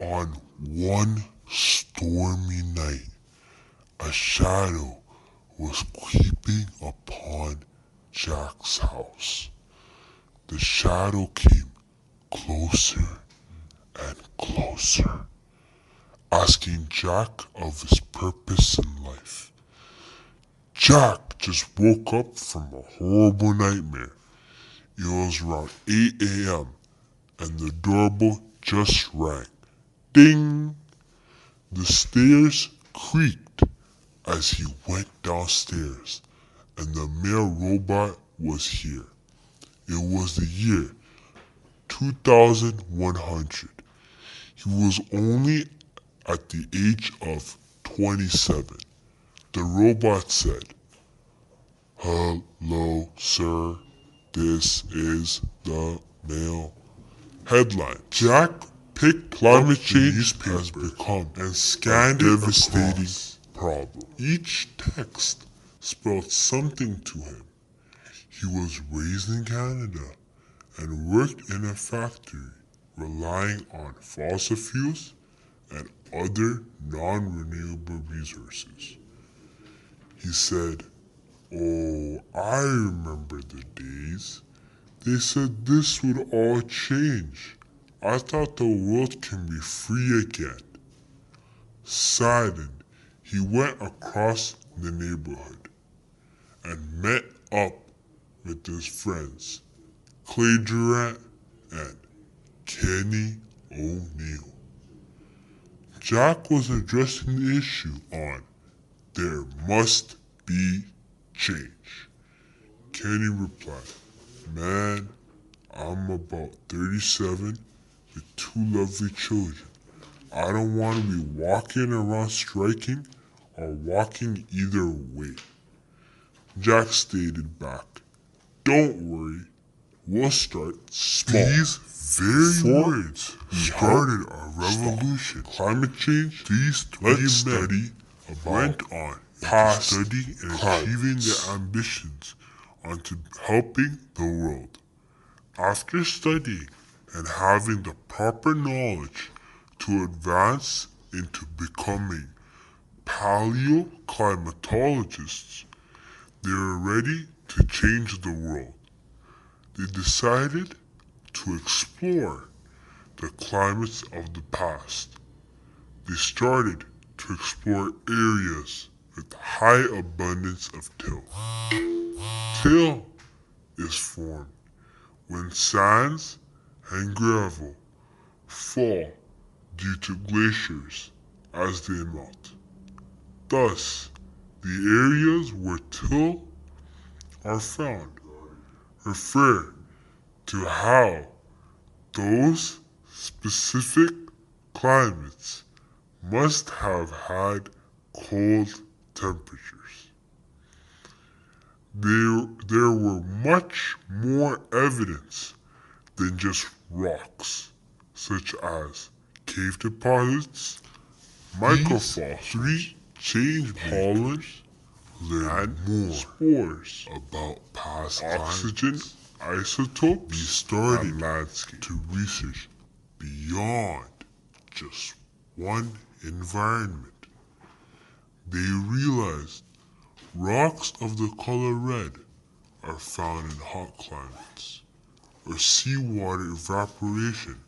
On one stormy night, a shadow was creeping upon Jack's house. The shadow came closer and closer, asking Jack of his purpose in life. Jack just woke up from a horrible nightmare. It was around 8 a.m. and the doorbell just rang. Ding! The stairs creaked as he went downstairs, and the mail robot was here. It was the year 2100. He was only at the age of 27. The robot said, "Hello, sir. This is the mail." Headline: Jack picked climate change has become and scanned a devastating problem. Each text spelled something to him. He was raised in Canada and worked in a factory relying on fossil fuels and other non-renewable resources. He said, "Oh, I remember the days. They said this would all change. I thought the world can be free again." Saddened, he went across the neighborhood and met up with his friends, Clay Durant and Kenny O'Neill. Jack was addressing the issue on "There must be change." Kenny replied, "Man, I'm about 37 with two lovely children. I don't want to be walking around striking or walking either way." Jack stated back, "Don't worry, we'll start small." These very words started a revolution. Climate change. These three men went on past studying and achieving their ambitions onto helping the world. After studying and having the proper knowledge to advance into becoming paleoclimatologists, they were ready to change the world. They decided to explore the climates of the past. They started to explore areas with high abundance of till. Till is formed when sands and gravel fall due to glaciers as they melt. Thus, the areas where till are found refer to how those specific climates must have had cold temperatures. There were much more evidence than just rocks, such as cave deposits, microfossils, change pollen, learned more spores about past oxygen isotopes. We started landscape to research beyond just one environment. They realized rocks of the color red are found in hot climates, or seawater evaporation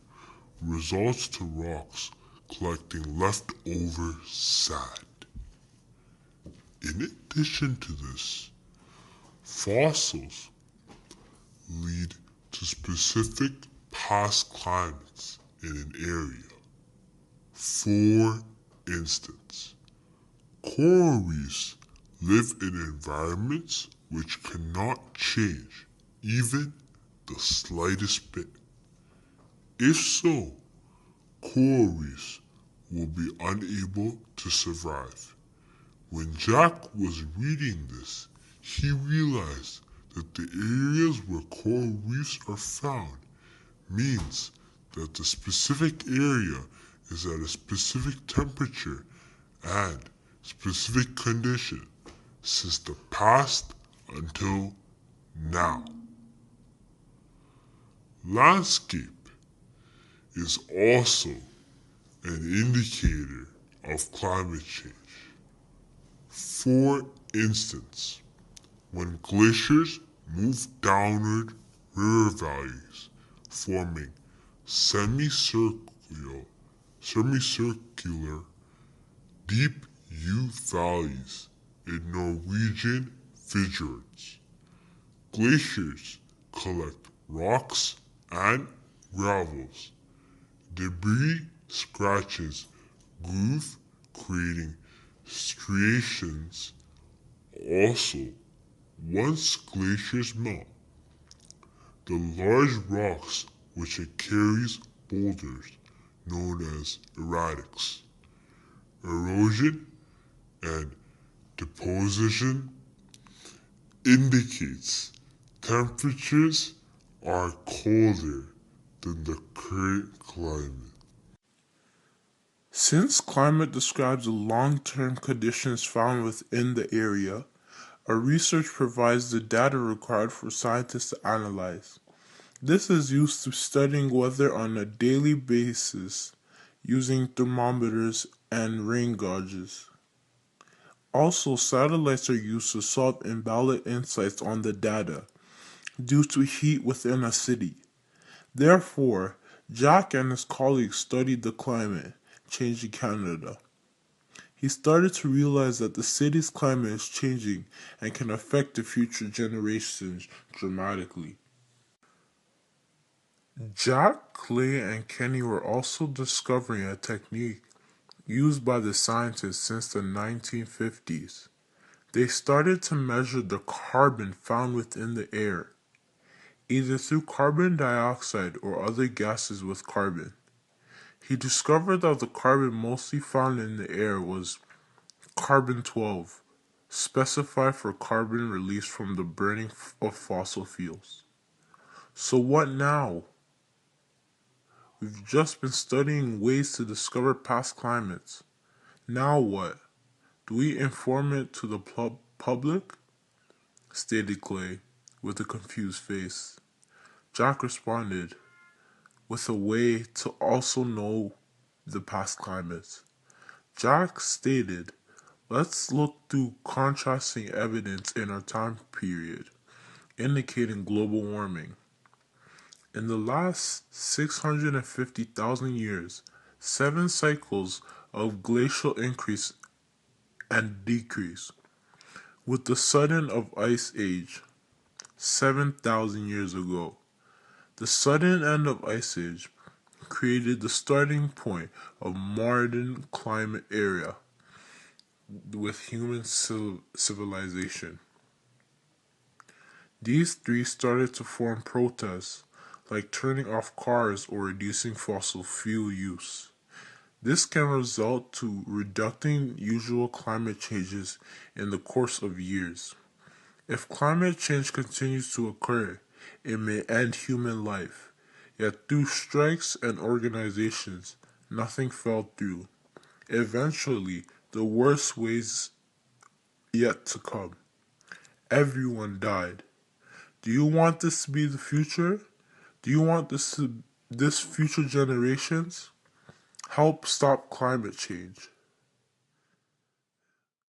results to rocks collecting leftover sand. In addition to this, fossils lead to specific past climates in an area. For instance, coral reefs live in environments which cannot change even the slightest bit. If so, coral reefs will be unable to survive. When Jack was reading this, he realized that the areas where coral reefs are found means that the specific area is at a specific temperature and specific condition since the past until now. Landscape is also an indicator of climate change. For instance, when glaciers move downward river valleys, forming semicircular deep U valleys in Norwegian fjords. Glaciers collect rocks and gravels. Debris scratches groove, creating striations. Also, once glaciers melt, the large rocks which it carries boulders known as erratics. Erosion and deposition indicates temperatures are colder than the current climate. Since climate describes the long-term conditions found within the area, our research provides the data required for scientists to analyze. This is used to studying weather on a daily basis using thermometers and rain gauges. Also, satellites are used to solve invalid insights on the data due to heat within a city. Therefore, Jack and his colleagues studied the climate change in Canada. He started to realize that the city's climate is changing and can affect the future generations dramatically. Jack, Clay, and Kenny were also discovering a technique used by the scientists since the 1950s. They started to measure the carbon found within the air, either through carbon dioxide or other gases with carbon. He discovered that the carbon mostly found in the air was carbon-12, specified for carbon released from the burning of fossil fuels. So what now? We've just been studying ways to discover past climates. Now what? Do we inform it to the public? Stated Clay, with a confused face. Jack responded, with a way to also know the past climates. Jack stated, let's look through contrasting evidence in our time period, indicating global warming. In the last 650,000 years, 7 cycles of glacial increase and decrease, with the sudden of ice age, 7,000 years ago. The sudden end of ice age created the starting point of modern climate era with human civilization. These 3 started to form protests, like turning off cars or reducing fossil fuel use. This can result to reducing usual climate changes in the course of years. If climate change continues to occur, it may end human life. Yet through strikes and organizations, nothing fell through. Eventually, the worst ways yet to come. Everyone died. Do you want this to be the future? Do you want this future generations? Help stop climate change.